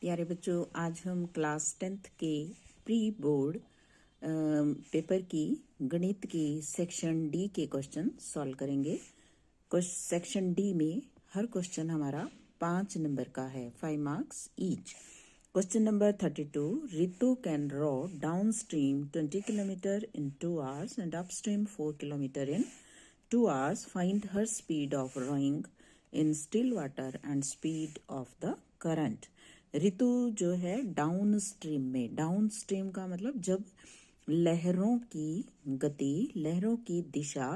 प्यारे बच्चों, आज हम क्लास 10th के प्री बोर्ड पेपर की गणित की सेक्शन डी के क्वेश्चन सॉल्व करेंगे। सेक्शन डी में हर क्वेश्चन हमारा 5 नंबर का है, 5 marks each. Question number 32, Ritu can row downstream 20 kilometres in 2 hours and upstream 4 kilometer in 2 hours. Find her speed of rowing in still water and speed of the current. ऋतु जो है down stream में, down stream का मतलब जब लहरों की गति, लहरों की दिशा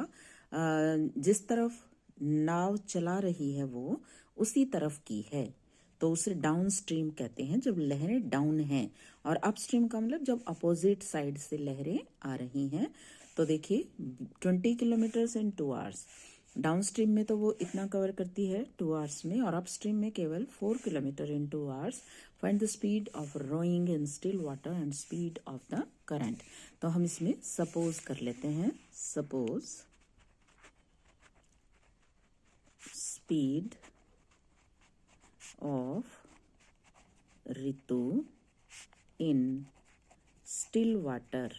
जिस तरफ नाव चला रही है वो उसी तरफ की है तो उसे डाउन स्ट्रीम कहते हैं, जब लहरें डाउन हैं। और अप स्ट्रीम का मतलब जब अपोजिट साइड से लहरें आ रही हैं। तो देखिए 20 kilometres in 2 hours, down stream में तो वो इतना कवर करती है 2 आवर्स में, और अप स्ट्रीम में केवल 4 kilometres in 2 hours. Find the speed of rowing in still water and speed of the current. तो हम इसमें सपोज कर लेते हैं, suppose speed of Ritu in still water.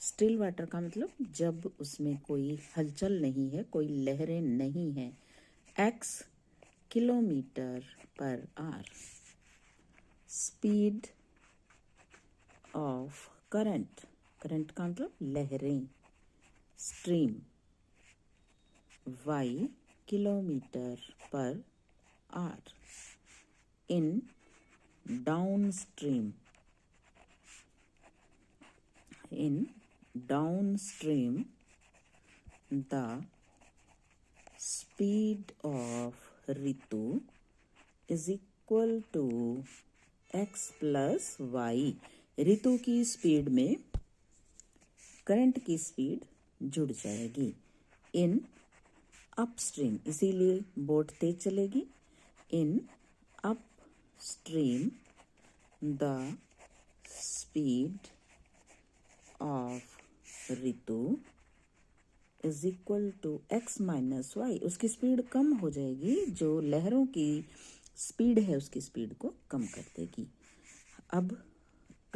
Still water का मतलब जब उसमें कोई हलचल नहीं है, कोई लहरें नहीं है, x kilometre per hour. Speed of current, current का मतलब लहरें, stream, y kilometre per hour in down stream, in downstream the speed of Ritu is equal to x plus y। ऋतु की स्पीड में करंट की स्पीड जुड़ जाएगी। इन upstream, इसीलिए boat तेज चलेगी। In upstream the speed of Ritu is equal to x minus y. उसकी speed कम हो जाएगी, जो लहरों की स्पीड है उसकी स्पीड को कम कर देगी। अब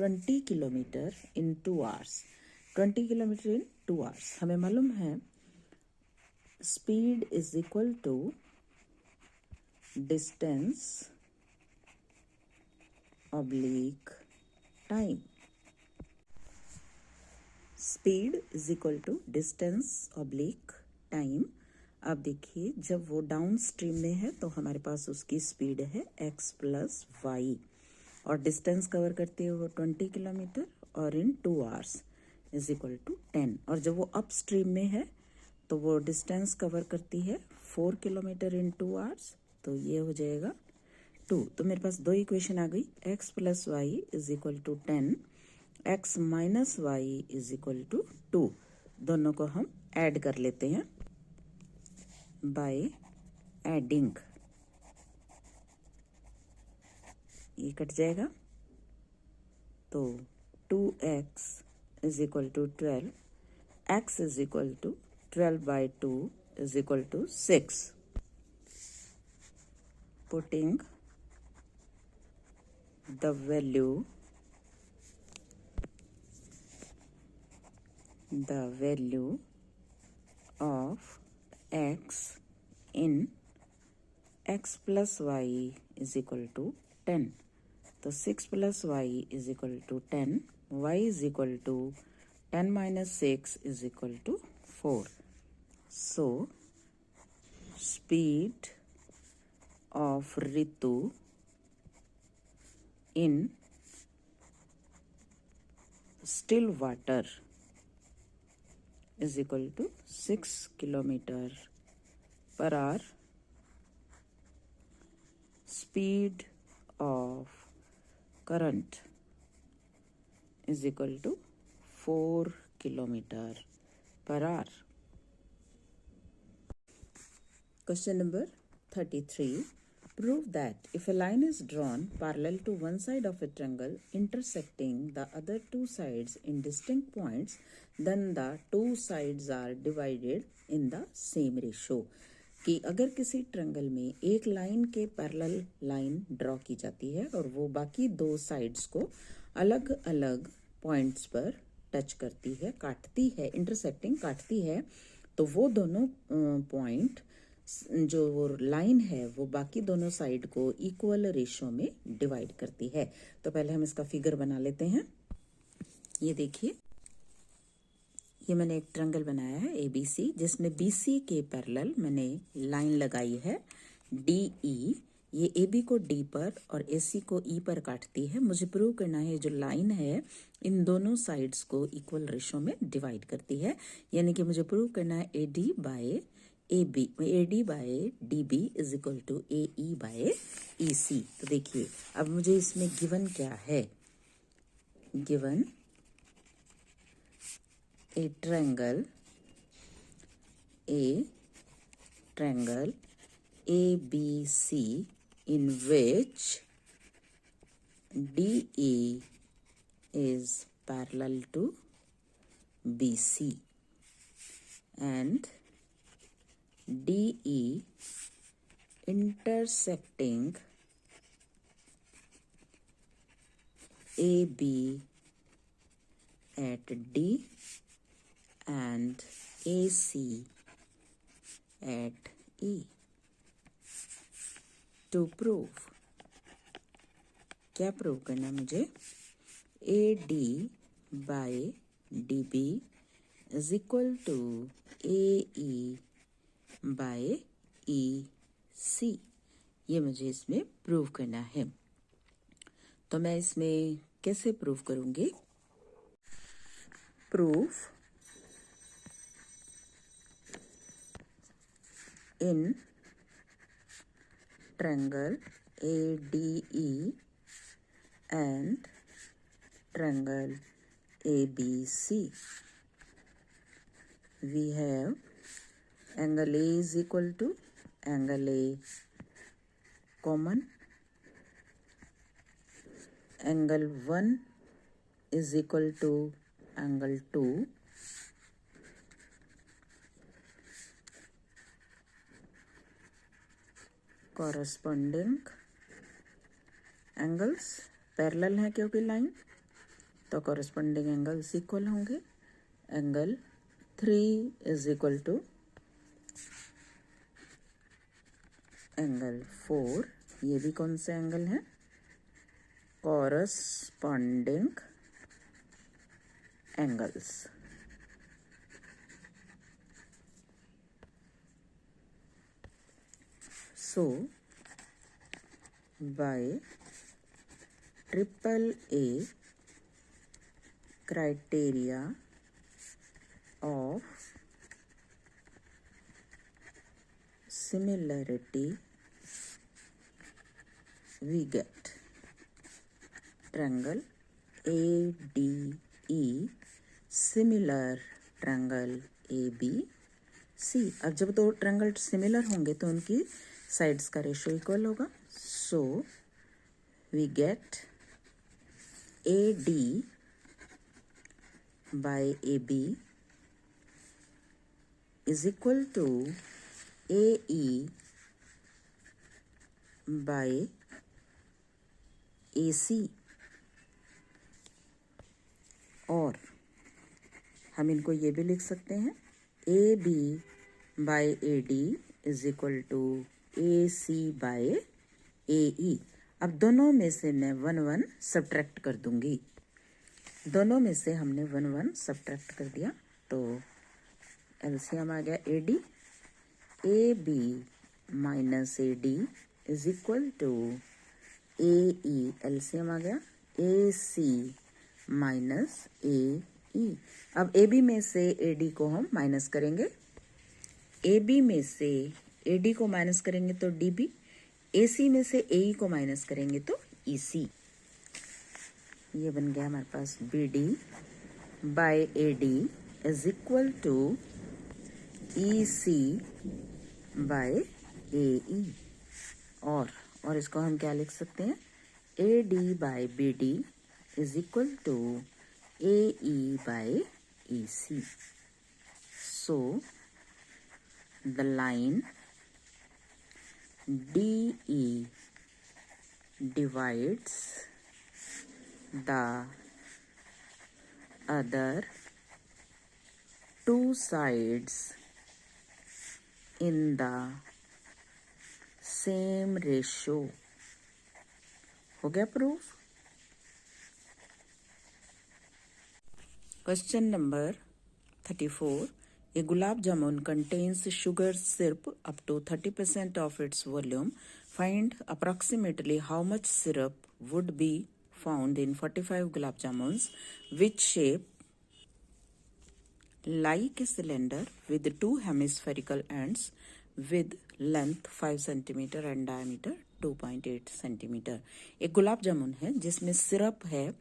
20 kilometres in 2 hours, 20 kilometres in 2 hours हमें मालूम है speed is equal to distance oblique time. Speed is equal to distance oblique time. अब देखिए जब वो डाउन स्ट्रीम में है तो हमारे पास उसकी स्पीड है x प्लस वाई, और डिस्टेंस कवर करती है वो 20 किलोमीटर, और इन 2 आवर्स इज इक्वल टू 10। और जब वो अप स्ट्रीम में है तो वो डिस्टेंस कवर करती है 4 किलोमीटर इन 2 आवर्स, तो ये हो जाएगा 2। तो मेरे पास दो इक्वेशन आ गई, x plus y is equal to 10, x minus y is equal to 2। दोनों को हम ऐड कर लेते हैं बाय एडिंग, ये कट जाएगा तो 2x is equal to 12, x is equal to 12 by 2 is equal to 6। Putting the value of x in x plus y is equal to 10। तो 6 plus y is equal to 10, y is equal to 10 minus 6 is equal to 4। So speed of Ritu in still water is equal to 6 kilometer per hour। Speed of current is equal to 4 kilometer per hour। Question number 33. Prove that if a line is drawn parallel to one side of a triangle intersecting the other two sides in distinct points, then the two sides are divided in the same ratio। कि अगर किसी triangle में एक line के parallel line draw की जाती है और वो बाकी दो साइड्स को अलग अलग पॉइंट्स पर टच करती है, काटती है, इंटरसेक्टिंग काटती है, तो वो दोनों पॉइंट जो वो लाइन है वो बाकी दोनों साइड को इक्वल रेशो में डिवाइड करती है। तो पहले हम इसका फिगर बना लेते हैं। ये देखिए, ये मैंने एक ट्रायंगल बनाया है ABC, जिसमें BC के पैरेलल मैंने लाइन लगाई है DE। ये AB को D पर और AC को E पर काटती है। मुझे प्रूव करना है जो लाइन है इन दोनों साइड्स को इक्वल रेशो में डिवाइड करती है, यानी कि मुझे प्रूव करना है AD by DB is equal to AE by EC। तो देखिए, अब मुझे इसमें गिवन क्या है, given a triangle ABC in which DE is parallel to BC and DE intersecting AB at D and AC at E. To prove, क्या prove करना है मुझे, AD by DB is equal to AE by EC। ये मुझे इसमें prove करना है। तो मैं इसमें कैसे प्रूव करूंगी? Proof in triangle ADE and triangle ABC, we have angle A is equal to angle A common, angle 1 is equal to angle 2, corresponding angles parallel हैं क्योंकि लाइन, तो कॉरस्पॉन्डिंग एंगल्स इक्वल होंगे। Angle 3 is equal to angle 4। ये भी कौन से angle हैं? Corresponding angles. So, by AAA criteria of similarity, we get triangle ADE similar triangle ABC। अब जब दो ट्रायंगल सिमिलर होंगे तो उनकी साइड्स का रेशो इक्वल होगा। So we get AD by AB is equal to AE by AC। और हम इनको ये भी लिख सकते हैं, AB by AD is equal to AC by AE। अब दोनों में से मैं 1 1 सब्ट्रैक्ट कर दूंगी। दोनों में से हमने 1 1 सब्ट्रैक्ट कर दिया तो एलसीएम आ गया AD। AB minus AD is equal to AE। LCM आ गया AC माइनस AE। अब AB में से AD को हम माइनस करेंगे, AB में से AD को माइनस करेंगे तो DB, AC में से AE को माइनस करेंगे तो EC। ये बन गया हमारे पास BD by AD is equal to EC by AE। और इसको हम क्या लिख सकते हैं, AD by BD is equal to AE by EC। So the line DE divides the other two sides in the same ratio. हो गया proof. Question number 34. A gulab jamun contains sugar syrup up to 30% of its volume. Find approximately how much syrup would be found in 45 gulab jamuns. Which shape? Like a cylinder with two hemispherical ends with length 5 centimeter and diameter 2.8 centimeter. एक गुलाब जामुन है जिसमें syrup है,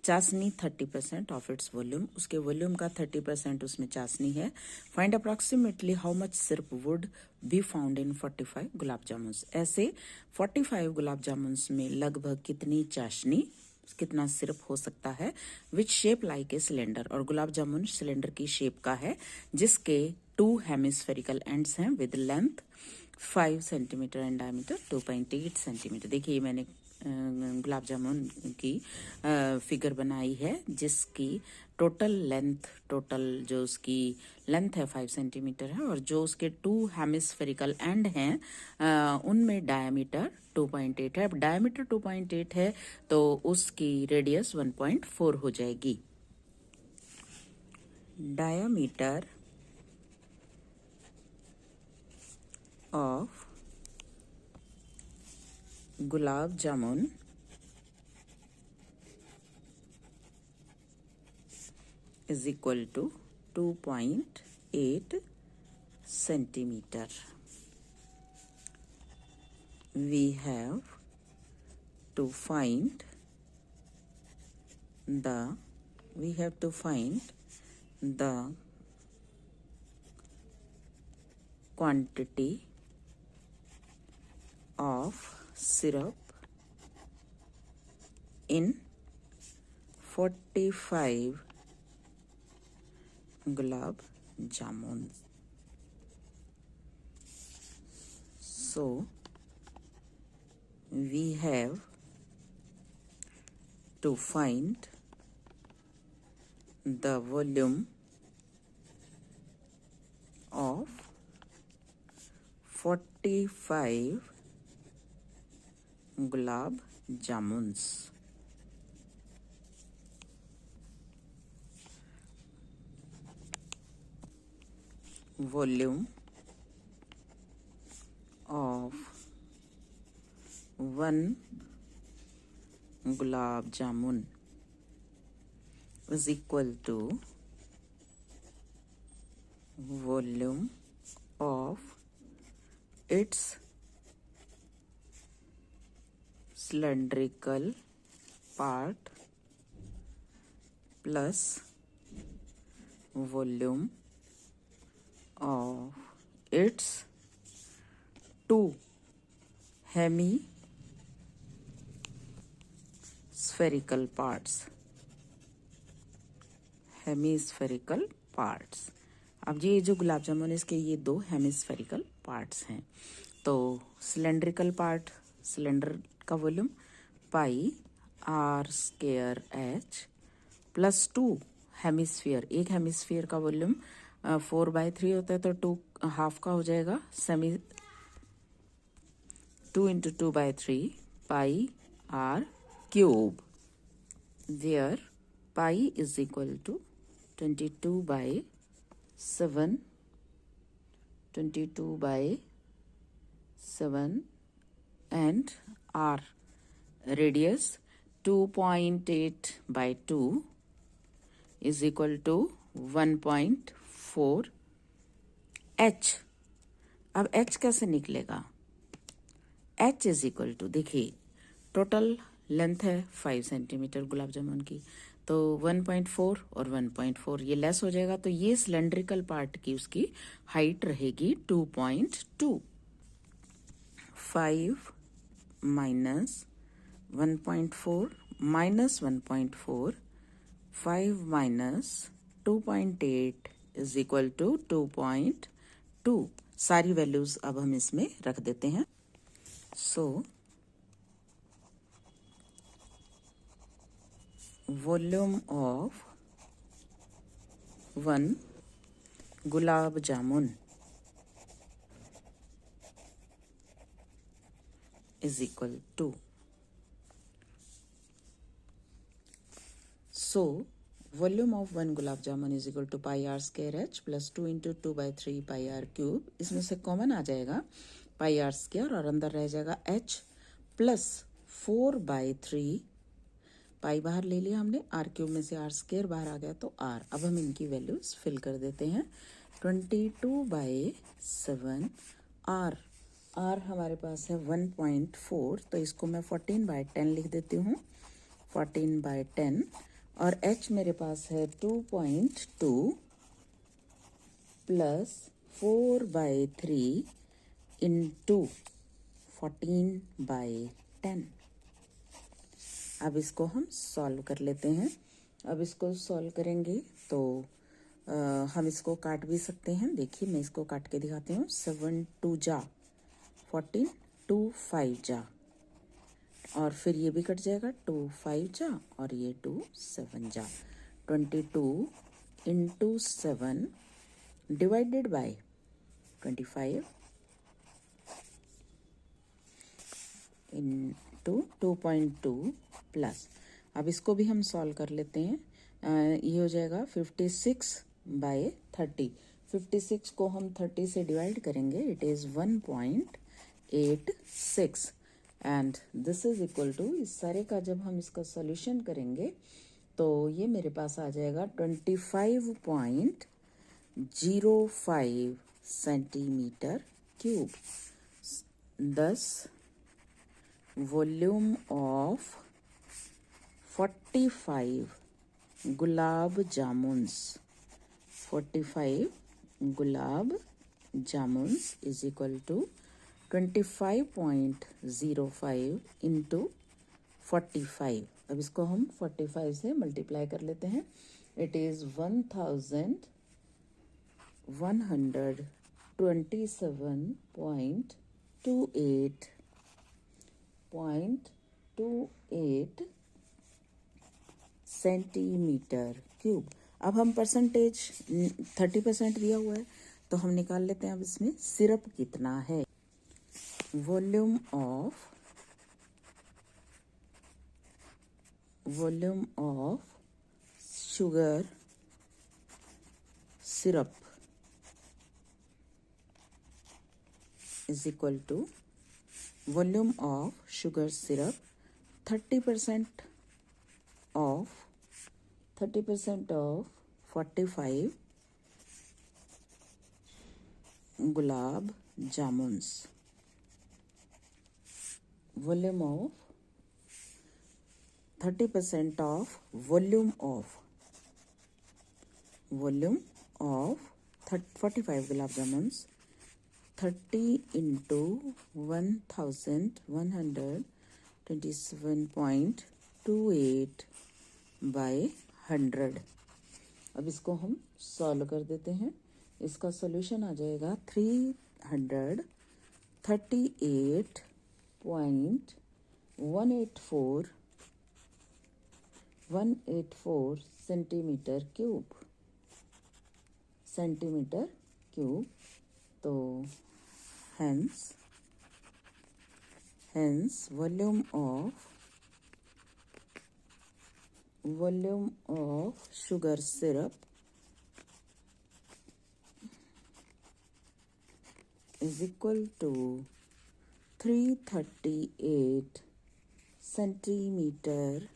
चाशनी 30% of its volume, उसके volume का 30% उसमें चाशनी है। Find approximately how much syrup would be found in 45 gulab jamuns. ऐसे 45 गुलाब जामुन्स में लगभग कितनी चाशनी, कितना सिरप हो सकता है। Which shape like a cylinder, और गुलाब जामुन सिलेंडर की शेप का है जिसके 2 हेमिस्फेरिकल एंड्स हैं with length 5 centimetre and diameter 2.8 centimetre. देखिए मैंने गुलाब जामुन की फिगर बनाई है जिसकी टोटल जो उसकी लेंथ है 5 सेंटीमीटर है, और जो उसके 2 हेमिस्फेरिकल एंड हैं उनमें डायमीटर 2.8 है। अब डायमीटर 2.8 है तो उसकी रेडियस 1.4 हो जाएगी। Diameter of gulab jamun is equal to 2.8 centimeter. We have to find the quantity of syrup in 45 gulab jamuns. So we have to find the volume of 45 gulab jamuns. Volume of 1 gulab jamun is equal to volume of its cylindrical part plus volume of its 2 hemispherical parts. अब ये जो गुलाब जामुन इसके ये 2 hemispherical parts हैं। तो cylindrical part, cylinder का volume पाई r² h plus 2 hemisphere, एक hemisphere का वॉल्यूम 4/3 होता है तो 2 हाफ का हो जाएगा, 2 into 2/3 pi r³ where pi is equal to 22/7 and r radius 2.8/2 is equal to 1.4 h। अब h कैसे निकलेगा? h इज इक्वल टू, देखिए टोटल लेंथ है 5 सेंटीमीटर गुलाब जामुन की, तो 1.4 और 1.4 ये लेस हो जाएगा, तो ये सिलेंड्रिकल पार्ट की उसकी हाइट रहेगी 2.2। 5 minus 1.4 minus 1.4, 5 minus 2.8 is equal to 2.2। सारी वैल्यूज अब हम इसमें रख देते हैं। So volume of one gulab jamun is equal to. So volume of one gulab jamun is equal to pi r square h plus 2 into 2/3 pi r cube. इसमें से common आ जाएगा पाई आर स्क्वायर और अंदर रह जाएगा एच प्लस 4/3 पाई बाहर ले लिया हमने, आर क्यूब में से आर स्क्वायर बाहर आ गया तो आर. अब हम इनकी वैल्यूज फिल कर देते हैं. 22/7 आर हमारे पास है 1.4, तो इसको मैं 14/10 लिख देती हूँ. 14/10 और h मेरे पास है 2.2 प्लस 4/3 इंटू 14/10. अब इसको हम सॉल्व कर लेते हैं. अब इसको सॉल्व करेंगे तो हम इसको काट भी सकते हैं. देखिए मैं इसको काट के दिखाती हूँ. 7 2 जा 14, 2 5 जा और फिर ये भी कट जाएगा. 2 5 जा और ये 2 7 जा. 22 into 7 divided by 25 into 2.2 plus. अब इसको भी हम सॉल्व कर लेते हैं. ये हो जाएगा 56/30. 56 को हम 30 से डिवाइड करेंगे. It is 1.86 and this is equal to, इस सारे का जब हम इसका सॉल्यूशन करेंगे तो ये मेरे पास आ जाएगा 25.05 centimetre cube. 10 volume of 45 gulab jamuns. 45 gulab jamuns is equal to 25.05 into 45. अब इसको हम 45 से मल्टीप्लाई कर लेते हैं. It is 1127.28 centimetre cube. अब हम परसेंटेज 30% दिया हुआ है तो हम निकाल लेते हैं. अब इसमें सिरप कितना है. volume of sugar syrup is equal to volume of sugar syrup 30% of 45 gulab jamuns. Volume of 30% of volume of 45 gulab jamuns. 30 into 1127.28 by 100. अब इसको हम सॉल्व कर देते हैं. इसका सॉल्यूशन आ जाएगा 338.184 सेंटीमीटर क्यूब. तो hence volume of sugar syrup is equal to 338 centimetre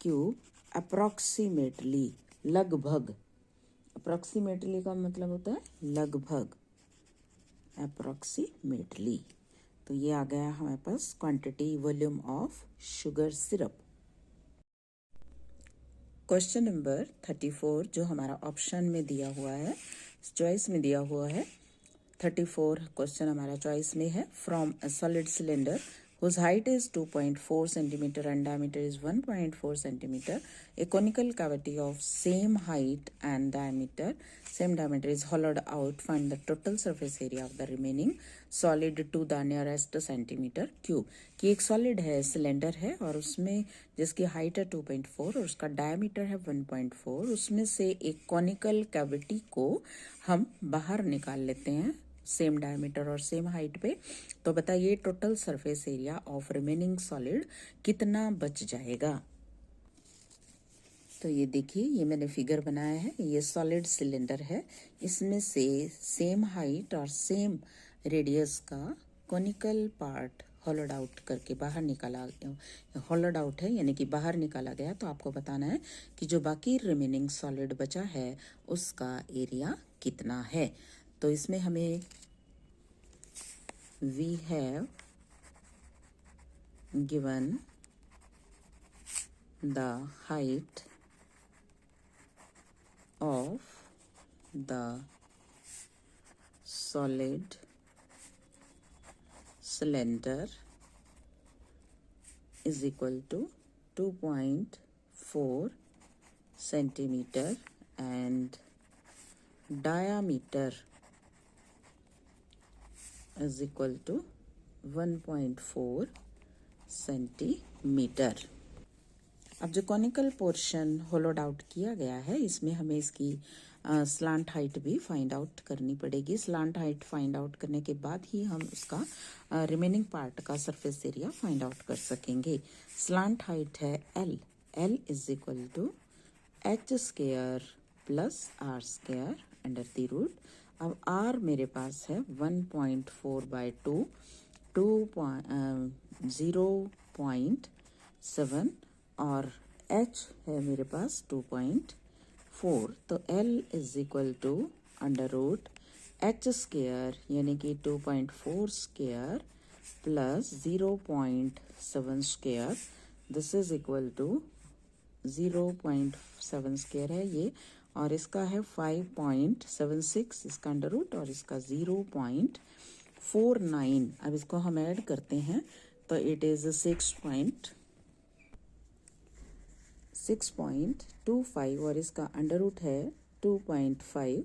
cube. Approximately, लगभग. अप्रॉक्सीमेटली का मतलब होता है लगभग. अप्रॉक्सीमेटली. तो ये आ गया हमारे पास quantity volume of sugar syrup. Question number 34 जो हमारा ऑप्शन में दिया हुआ है, चॉइस में दिया हुआ है. 34 क्वेश्चन हमारा चॉइस में है. From a solid cylinder whose height is 2.4 centimeter and diameter is 1.4 centimeter. A conical cavity of same height and diameter is hollowed out. Find the total surface area of the remaining solid to the nearest centimeter cube. कि एक solid है, cylinder है और उसमें जिसकी height है 2.4 और उसका डायमीटर है 1.4, उसमें से एक कॉनिकल कैविटी को हम बाहर निकाल लेते हैं सेम डायमीटर और सेम हाइट पे। तो बताइए total surface area of remaining solid कितना बच जाएगा। तो ये देखिए, ये मैंने फिगर बनाया है। ये सॉलिड सिलेंडर है, इसमें से सेम हाइट और सेम रेडियस का कॉनिकल पार्ट हॉलोड आउट करके बाहर निकाला, हॉलोड आउट है यानी कि बाहर निकाला गया। तो आपको बताना है कि जो बाकी रिमेनिंग सॉलिड बचा है उसका एरिया कितना है। तो इसमें हमें we have given the height of the solid cylinder is equal to 2.4 centimeter and diameter is equal to 1.4 centimetre. अब जो कॉनिकल पोर्शन होलोड आउट किया गया है, इसमें हमें इसकी स्लांट हाइट भी फाइंड आउट करनी पड़ेगी। स्लांट हाइट फाइंड आउट करने के बाद ही हम उसका रिमेनिंग पार्ट का सरफेस एरिया फाइंड आउट कर सकेंगे। स्लांट हाइट है L, L is equal to h square plus r square under the root. अब R मेरे पास है 1.4/2, 0.7 और H है मेरे पास 2.4। तो L is equal to under root H square यानी कि 2.4 square plus 0.7 square, this is equal to 0.7 square है ये, और इसका है 5.76 इसका अंडर रूट और इसका 0.49। अब इसको हम ऐड करते हैं तो इट इज 6.25 और इसका अंडर रूट है 2.5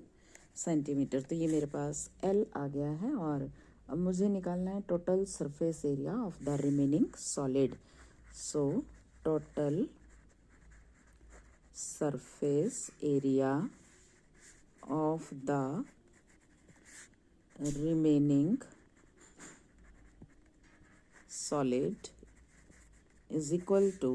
सेंटीमीटर। तो ये मेरे पास L आ गया है और अब मुझे निकालना है total surface area of the remaining solid. So total surface area of the remaining solid is equal to,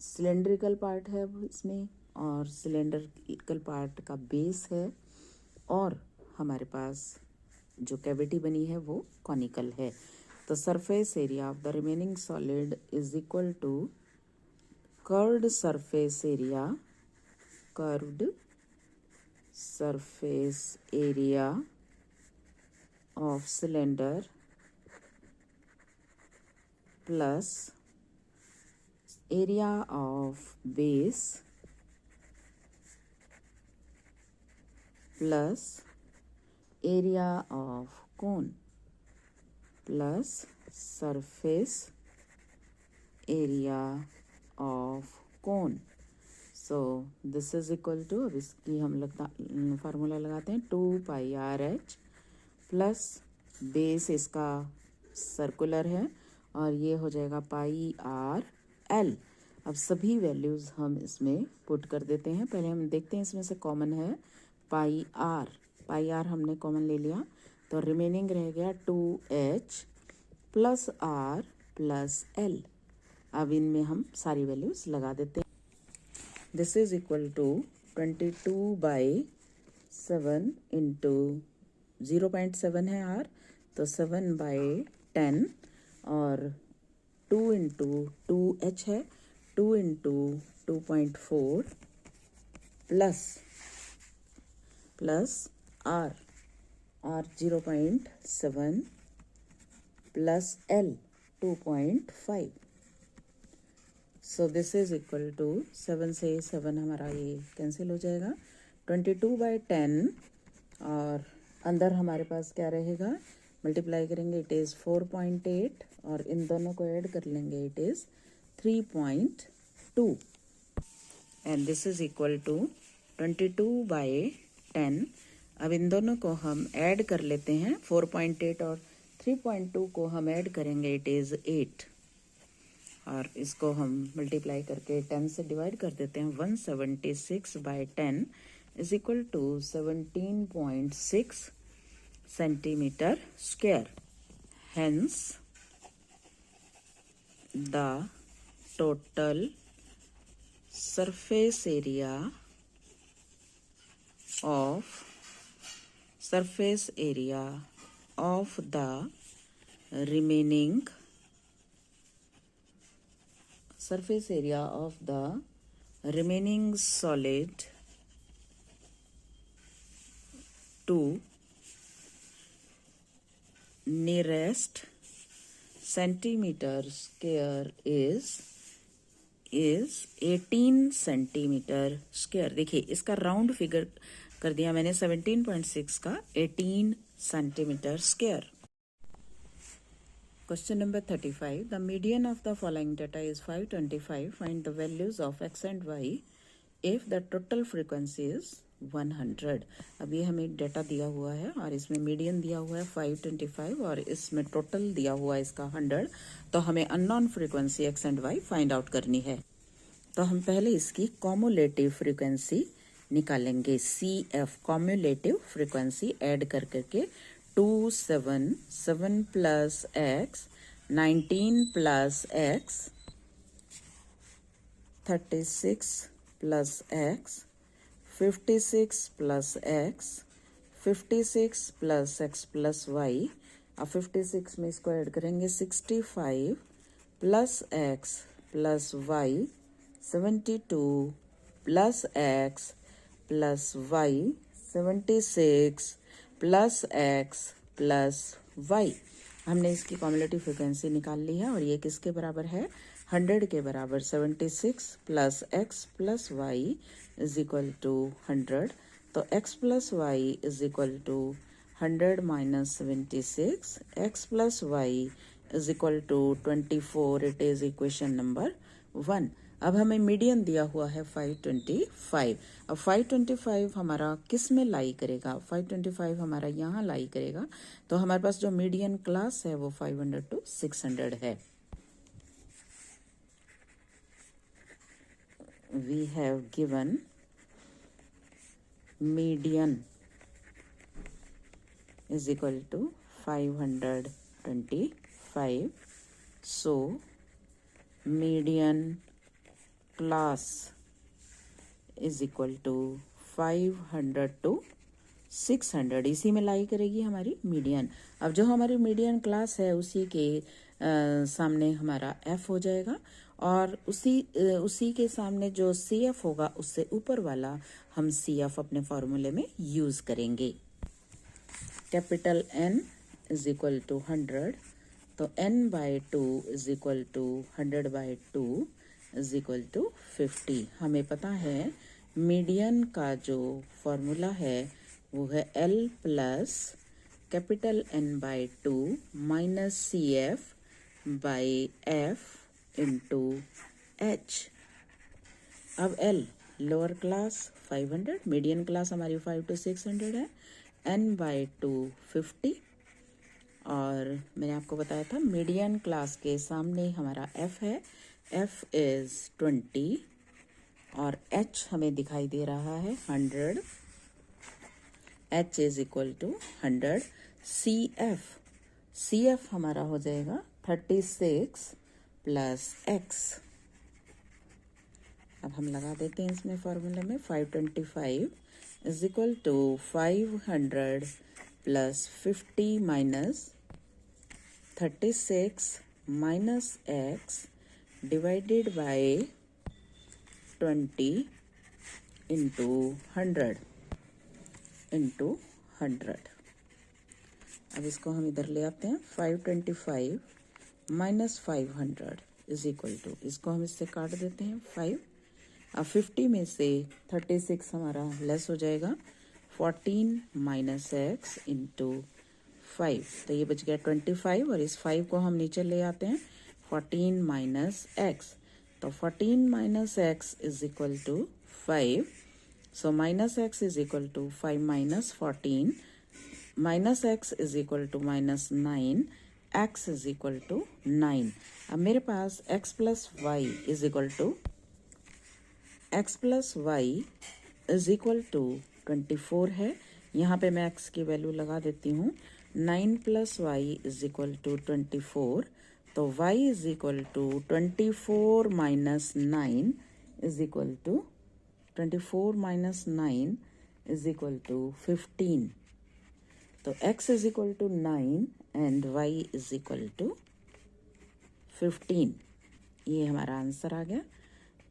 cylindrical part है इसमें और सिलेंड्रिकल पार्ट का बेस है और हमारे पास जो कैविटी बनी है वो कॉनिकल है। तो surface area of the remaining solid is equal to curved surface area of cylinder plus area of base plus area of cone plus surface area of cone. So this is equal to, अब इसकी हम formula लगाते हैं 2πRH plus base इसका circular है और ये हो जाएगा πRL। अब सभी वैल्यूज हम इसमें पुट कर देते हैं। पहले हम देखते हैं इसमें से कॉमन है πR हमने कॉमन ले लिया तो रिमेनिंग रह गया 2H plus R plus L। अब इनमें हम सारी वैल्यूज लगा देते हैं। This is equal to 22/7 into 0.7 है R, तो 7/10 और 2 इंटू 2H है, 2 into 2.4 plus R 0.7 plus L 2.5। So this is equal to 7 से 7 हमारा ये कैंसिल हो जाएगा, 22/10 और अंदर हमारे पास क्या रहेगा मल्टीप्लाई करेंगे इट इज़ 4.8 और इन दोनों को ऐड कर लेंगे it is 3.2 and this is equal to 22/10। अब इन दोनों को हम ऐड कर लेते हैं, 4.8 और 3.2 को हम ऐड करेंगे इट इज़ 8 और इसको हम मल्टीप्लाई करके 10 से डिवाइड कर देते हैं। 176/10 is equal to 17.6 centimetre square. Hence, the total surface area of the remaining solid to nearest centimeter square is 18 centimetre square. देखिए इसका राउंड फिगर कर दिया मैंने 17.6 का 18 centimetre square. Question number 35. The median of the following data is 525. Find the values of x and y if the total frequency is 100. अब ये हमें data दिया हुआ है और इसमें मीडियन दिया हुआ है 525 और इसमें टोटल दिया हुआ है इसका 100। तो हमें unknown frequency x and y find out करनी है। तो हम पहले इसकी कॉम्युलेटिव फ्रीक्वेंसी निकालेंगे। CF कॉम्युलेटिव फ्रीक्वेंसी ऐड कर करके 2 7 7 plus x 19 plus x 36 plus x 56 plus x 56 plus x plus y. अब 56 में इसको ऐड करेंगे 65 plus x plus y 72 plus x plus y 76 plus x plus y. हमने इसकी cumulative frequency निकाल ली है और ये किसके बराबर है? 100 के बराबर। 76 plus x plus y is equal to 100। तो x plus y is equal to 100 minus 76, x plus y is equal to 24। It is equation number 1। अब हमें मीडियन दिया हुआ है 525। अब 525 हमारा किस में लाई करेगा? 525 हमारा यहाँ लाई करेगा। तो हमारे पास जो मीडियन क्लास है वो 500 to 600 है। We have given median is equal to 525. So median class is equal to 500 to 600। इसी में लाई करेगी हमारी मीडियन। अब जो हमारी मीडियन क्लास है उसी के सामने हमारा f हो जाएगा और उसी के सामने जो CF होगा उससे ऊपर वाला हम CF अपने फॉर्मूले में यूज करेंगे। Capital N is equal to 100। तो n/2 is equal to 100/2 is equal to 50। हमें पता है मीडियन का जो फॉर्मूला है वो है L plus capital N/2 minus CF/F into H। अब L lower class 500, median class हमारी 5 to 600 है। n/2 50 और मैंने आपको बताया था मीडियन क्लास के सामने हमारा f है। f इज 20 और h हमें दिखाई दे रहा है 100। h is equal to 100। CF हमारा हो जाएगा 36 प्लस x। अब हम लगा देते हैं इसमें फॉर्मूला में 525 is equal to 500 plus 50 minus 36 minus x divided by 20 into 100 into 100। अब इसको हम इधर ले आते हैं। 525 माइनस 500 इज इक्वल टू, इसको हम इससे काट देते हैं 5। अब 50 में से 36 हमारा लेस हो जाएगा। 14 माइनस एक्स इंटू 5, तो ये बच गया 25 और इस 5 को हम नीचे ले आते हैं 14 माइनस एक्स, तो 14 minus x is equal to 5, so minus x is equal to 5 minus 14, minus x is equal to minus 9, x is equal to 9। अब मेरे पास x plus y is equal to x plus y is equal to 24 है। यहाँ पे मैं x की value लगा देती हूँ। 9 plus y is equal to 24, तो y is equal to 24 minus 9 is equal to 24 minus 9 is equal to 15, तो x is equal to 9 and y is equal to 15। ये हमारा आंसर आ गया।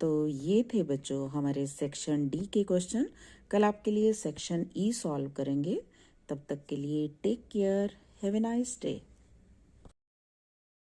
तो ये थे बच्चों हमारे सेक्शन डी के क्वेश्चन। कल आपके लिए सेक्शन ई सॉल्व करेंगे। तब तक के लिए take care, have a nice day.